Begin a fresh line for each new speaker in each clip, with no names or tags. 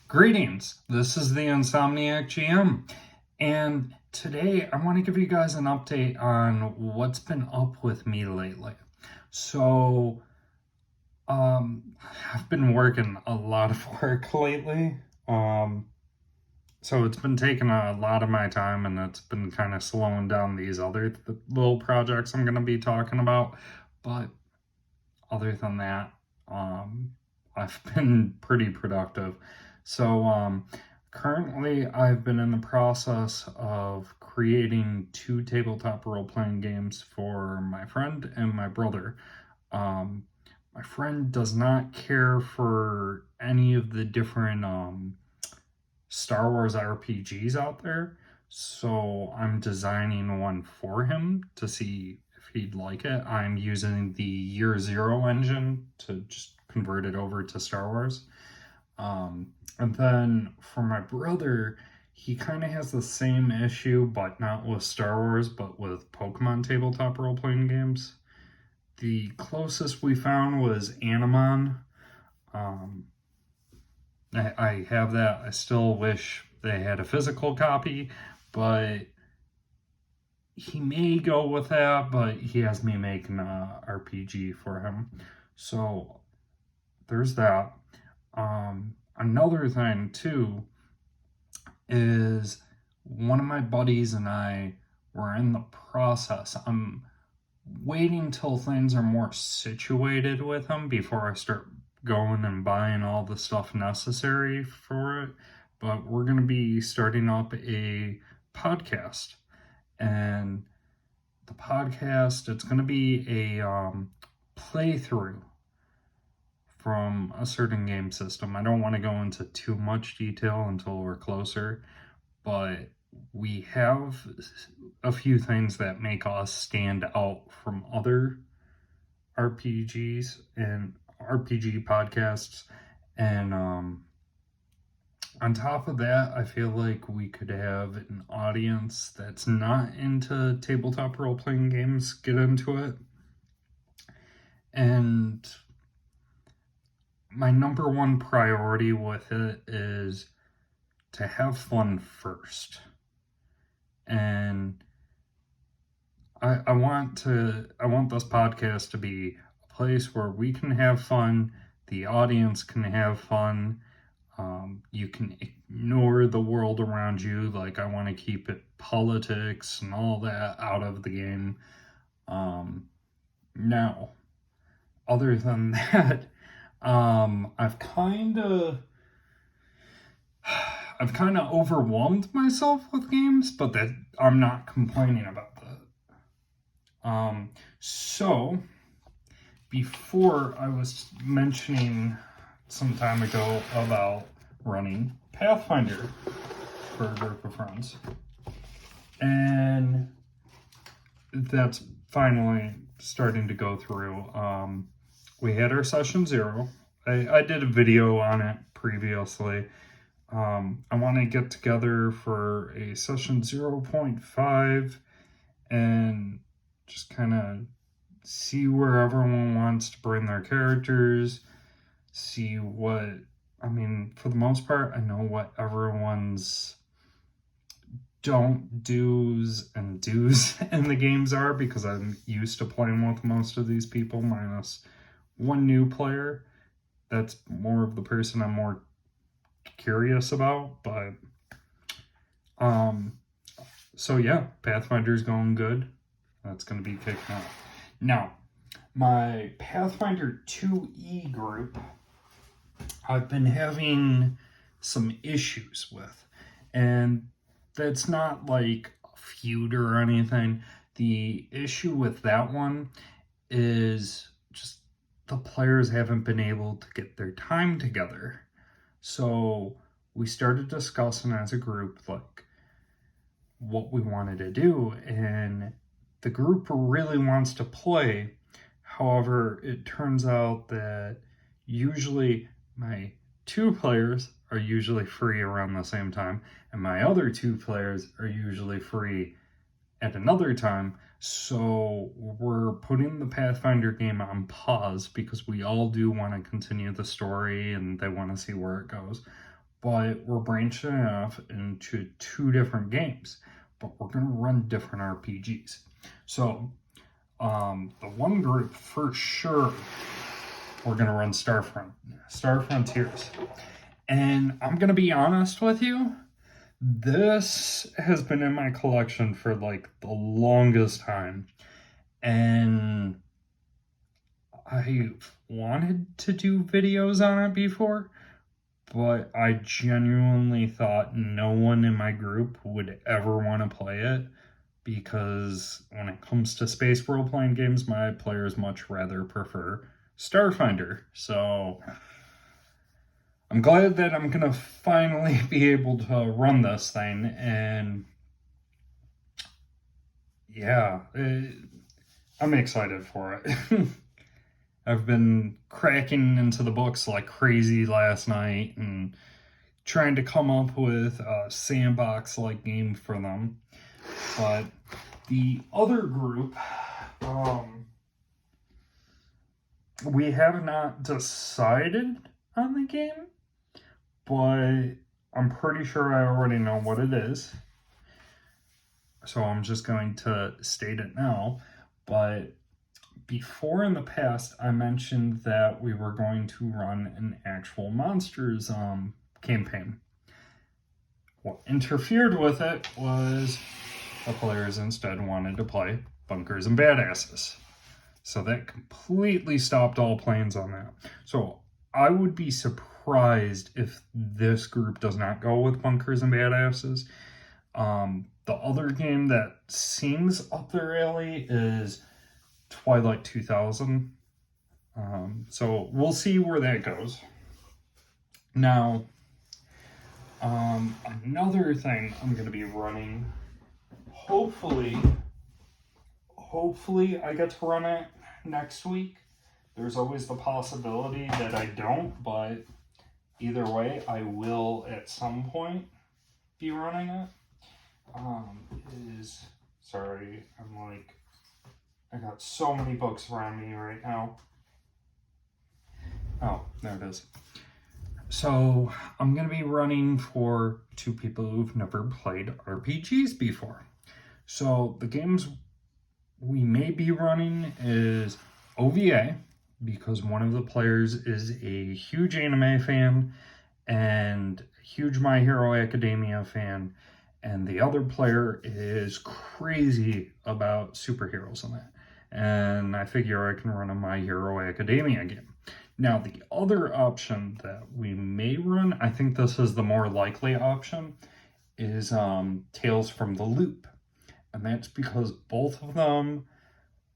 Greetings, this is the Insomniac GM, and today I want to give you guys an update on what's been up with me lately. So, I've been working a lot of work lately, so it's been taking a lot of my time, and it's been kind of slowing down these other little projects I'm going to be talking about, but other than that, I've been pretty productive. So currently I've been in the process of creating 2 tabletop role-playing games for my friend and my brother. My friend does not care for any of the different Star Wars RPGs out there, so I'm designing one for him to see if he'd like it. I'm using the Year Zero engine to just convert it over to Star Wars. And then for my brother, he kind of has the same issue, but not with Star Wars, but with Pokemon tabletop role-playing games. The closest we found was Animon. I have that. I still wish they had a physical copy, but he may go with that, but he has me make an RPG for him. So there's that. Another thing too is one of my buddies and I were in the process. I'm waiting till things are more situated with him before I start going and buying all the stuff necessary for it. But we're going to be starting up a podcast. And the podcast, it's going to be a playthrough from a certain game system. I don't want to go into too much detail until we're closer, but we have a few things that make us stand out from other RPGs and RPG podcasts. And on top of that, I feel like we could have an audience that's not into tabletop role-playing games get into it. And my number one priority with it is to have fun first. And I want this podcast to be a place where we can have fun, the audience can have fun. You can ignore the world around you. Like, I want to keep it politics and all that out of the game. Now, other than that, I've kind of overwhelmed myself with games, but that I'm not complaining about that. So before, I was mentioning some time ago about running Pathfinder for a group of friends, and that's finally starting to go through. We had our session 0. I did a video on it previously. I want to get together for a session 0.5 and just kind of see where everyone wants to bring their characters, see what, for the most part, I know what everyone's don't do's and do's in the games are, because I'm used to playing with most of these people, minus one new player. That's more of the person I'm more curious about, but so yeah, Pathfinder's going good. That's going to be kicking off. Now, my Pathfinder 2E group, I've been having some issues with, and that's not like a feud or anything. The issue with that one is just the players haven't been able to get their time together. So we started discussing as a group, like, what we wanted to do, and the group really wants to play. However, it turns out that usually my 2 players are usually free around the same time, and my other 2 players are usually free at another time. So we're putting the Pathfinder game on pause because we all do want to continue the story and they want to see where it goes. but we're branching off into 2 different games, but we're going to run different RPGs. So the one group for sure, we're going to run Star Frontiers. And I'm going to be honest with you, this has been in my collection for like the longest time. And I wanted to do videos on it before, but I genuinely thought no one in my group would ever want to play it, because when it comes to space role-playing games, my players much rather prefer Starfinder. So I'm glad that I'm going to finally be able to run this thing, and yeah, I'm excited for it. I've been cracking into the books like crazy last night and trying to come up with a sandbox-like game for them. But the other group, we have not decided on the game, but I'm pretty sure I already know what it is. So I'm just going to state it now. But before in the past, I mentioned that we were going to run an actual monsters campaign. What interfered with it was the players instead wanted to play Bunkers and Badasses. So that completely stopped all plans on that. So I would be surprised if this group does not go with Bunkers and Badasses. The other game that seems up their alley is Twilight 2000. So we'll see where that goes. Now, another thing I'm going to be running, hopefully I get to run it next week. There's always the possibility that I don't, but either way, I will at some point be running it. Sorry, I got so many books around me right now. Oh, there it is. So I'm going to be running for 2 people who've never played RPGs before. So the games we may be running is OVA, because one of the players is a huge anime fan and a huge My Hero Academia fan, and the other player is crazy about superheroes and that. And I figure I can run a My Hero Academia game. Now, the other option that we may run, I think this is the more likely option, is Tales from the Loop. And that's because both of them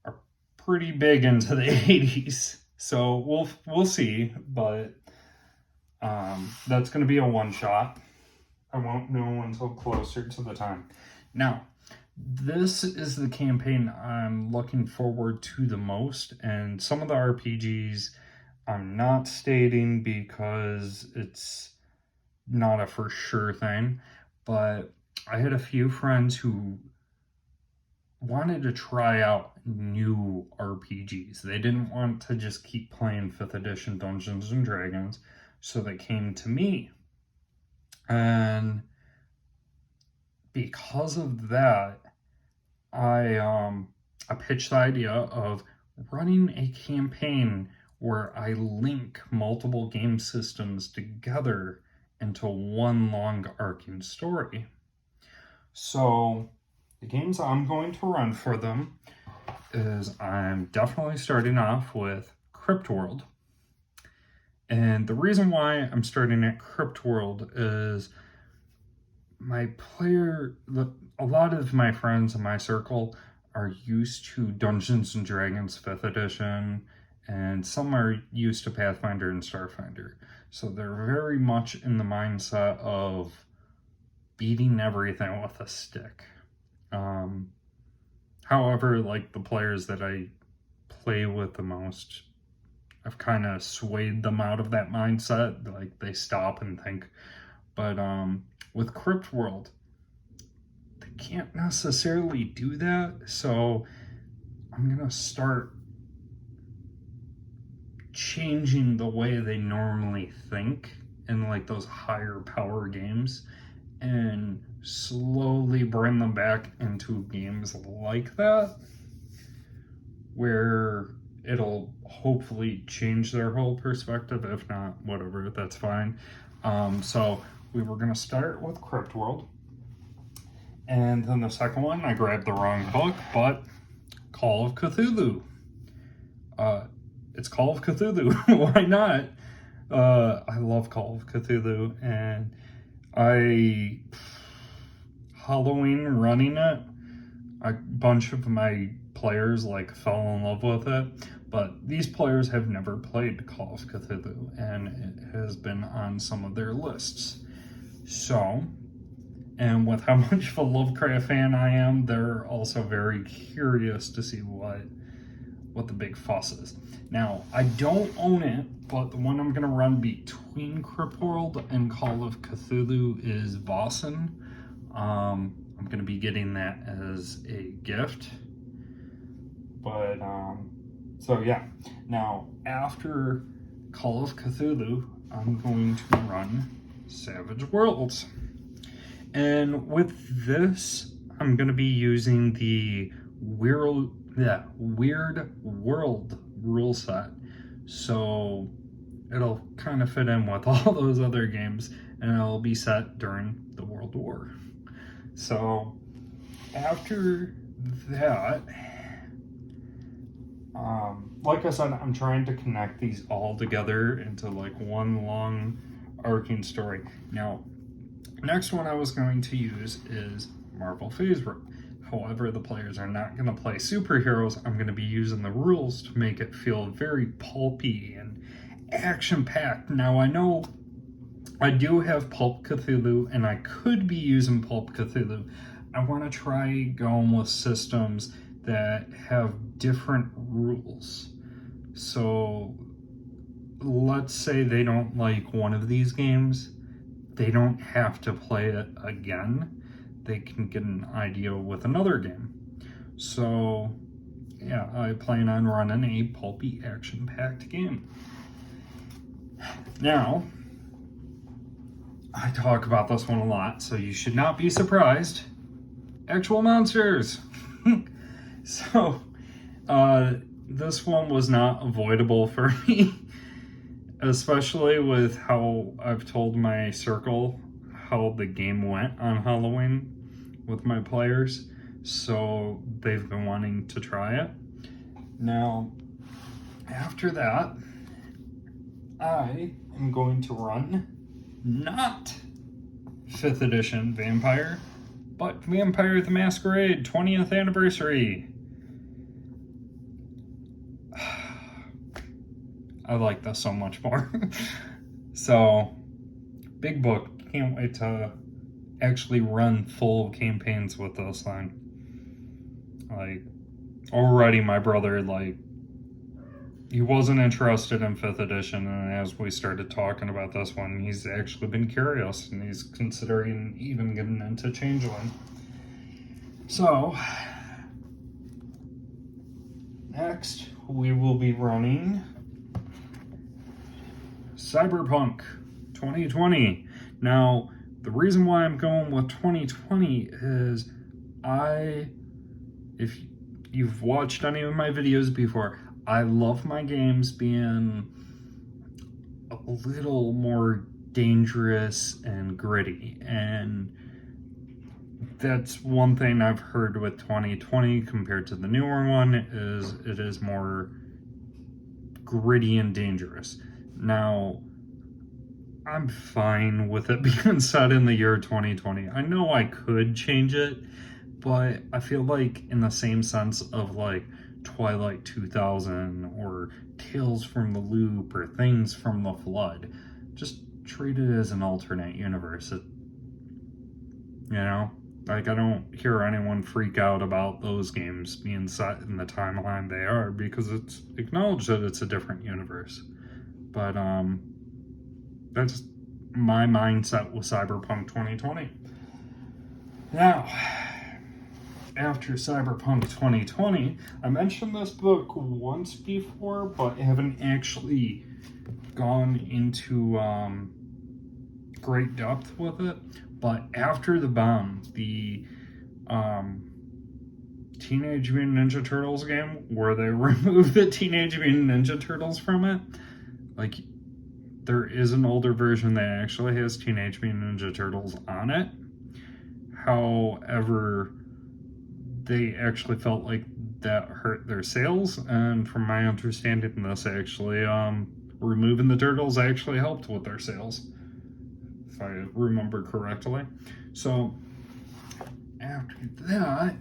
are pretty big into the 80s. So we'll see, but that's going to be a one-shot. I won't know until closer to the time. Now, this is the campaign I'm looking forward to the most, and some of the RPGs I'm not stating because it's not a for sure thing, but I had a few friends who wanted to try out new RPGs. They didn't want to just keep playing 5th edition Dungeons and Dragons, so they came to me. And because of that, I pitched the idea of running a campaign where I link multiple game systems together into one long arcing story. So the games I'm going to run for them is I'm definitely starting off with Crypt World. And the reason why I'm starting at Crypt World is a lot of my friends in my circle are used to Dungeons and Dragons 5th edition, and some are used to Pathfinder and Starfinder. So they're very much in the mindset of beating everything with a stick. However, like the players that I play with the most, I've kind of swayed them out of that mindset. Like they stop and think. But with Crypt World, they can't necessarily do that. So I'm going to start changing the way they normally think in like those higher power games and slowly bring them back into games like that, where it'll hopefully change their whole perspective. If not, whatever, that's fine. So we were going to start with Crypt World. And then the second one, I grabbed the wrong book, but Call of Cthulhu. It's Call of Cthulhu. Why not? I love Call of Cthulhu, and Halloween running it, a bunch of my players like fell in love with it, but these players have never played Call of Cthulhu, and it has been on some of their lists. So, and with how much of a Lovecraft fan I am, they're also very curious to see what the big fuss is. Now, I don't own it, but the one I'm going to run between Crypt World and Call of Cthulhu is Vossen. I'm going to be getting that as a gift. But, so yeah. Now, after Call of Cthulhu, I'm going to run Savage Worlds. And with this, I'm going to be using the Weird World rule set. So it'll kind of fit in with all those other games, and it'll be set during the World War. So after that, like I said, I'm trying to connect these all together into like one long arcing story. Now, next one I was going to use is Marvel Phase Rip. However, the players are not going to play superheroes. I'm going to be using the rules to make it feel very pulpy and action-packed. Now, I know I do have Pulp Cthulhu, and I could be using Pulp Cthulhu. I want to try going with systems that have different rules. So, let's say they don't like one of these games. They don't have to play it again. They can get an idea with another game. So, yeah, I plan on running a pulpy, action-packed game. Now, I talk about this one a lot, so you should not be surprised. Actual monsters! So, this one was not avoidable for me, especially with how I've told my circle how the game went on Halloween with my players, so they've been wanting to try it. Now, after that, I am going to run not 5th edition Vampire, but Vampire the Masquerade 20th anniversary. I like this so much more. So, big book. Can't wait to actually run full campaigns with this thing. Like, already my brother, like, he wasn't interested in 5th edition, and as we started talking about this one, he's actually been curious, and he's considering even getting into Changeling. So, next we will be running Cyberpunk 2020. Now, the reason why I'm going with 2020 is if you've watched any of my videos before, I love my games being a little more dangerous and gritty, and that's one thing I've heard with 2020 compared to the newer one, is it is more gritty and dangerous. Now, I'm fine with it being set in the year 2020. I know I could change it, but I feel like in the same sense of like Twilight 2000 or Tales from the Loop or Things from the Flood, just treat it as an alternate universe. Like, I don't hear anyone freak out about those games being set in the timeline they are, because it's acknowledged that it's a different universe. But that's my mindset with Cyberpunk 2020. Now, after Cyberpunk 2020, I mentioned this book once before, but I haven't actually gone into great depth with it. But after the bomb, the Teenage Mutant Ninja Turtles game, where they removed the Teenage Mutant Ninja Turtles from it, like, there is an older version that actually has Teenage Mutant Ninja Turtles on it. However, they actually felt like that hurt their sales, and from my understanding, this actually, removing the turtles actually helped with their sales, if I remember correctly. So, after that,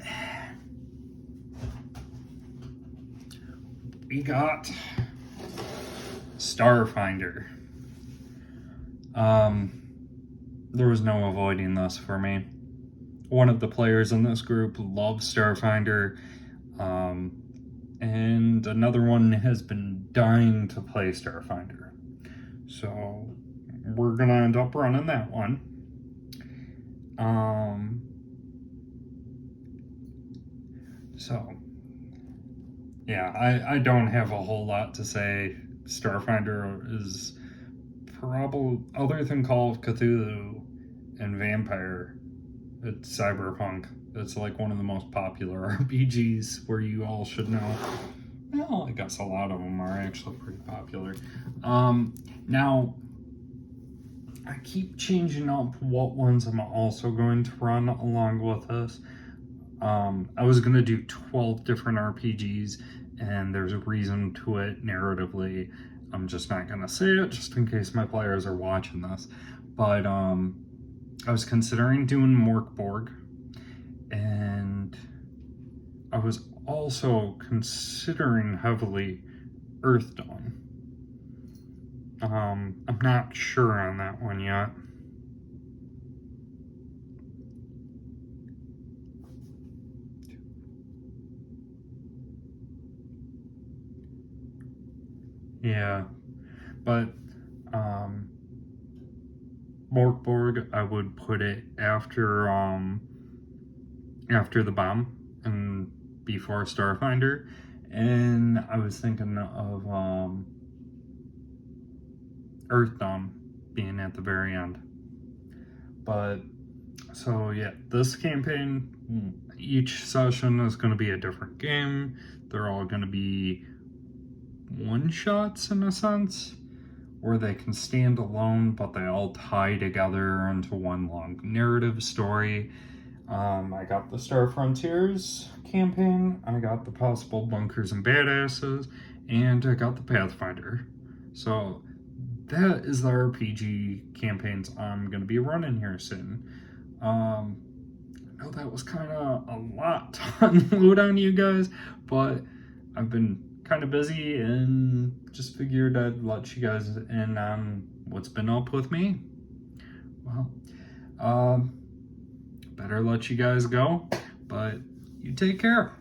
we got Starfinder. There was no avoiding this for me. One of the players in this group loves Starfinder, and another one has been dying to play Starfinder. So we're gonna end up running that one. So yeah, I don't have a whole lot to say. Starfinder is probably, other than Call of Cthulhu and Vampire, it's cyberpunk. It's like one of the most popular RPGs where you all should know. Well, I guess a lot of them are actually pretty popular. Now, I keep changing up what ones I'm also going to run along with this. I was going to do 12 different RPGs, and there's a reason to it narratively. I'm just not going to say it, just in case my players are watching this. But I was considering doing Morkborg, and I was also considering heavily Earthdawn. I'm not sure on that one yet. Yeah, but Morkborg, I would put it after the bomb and before Starfinder, and I was thinking of Earthdawn being at the very end. But so yeah, this campaign, each session is going to be a different game. They're all going to be one-shots in a sense, where they can stand alone, but they all tie together into one long narrative story. I got the Star Frontiers campaign, I got the Possible Bunkers and Badasses, and I got the Pathfinder. So that is the RPG campaigns I'm going to be running here soon. I know that was kind of a lot to unload on you guys, but I've been kind of busy and just figured I'd let you guys in on what's been up with me. Well, better let you guys go, but you take care.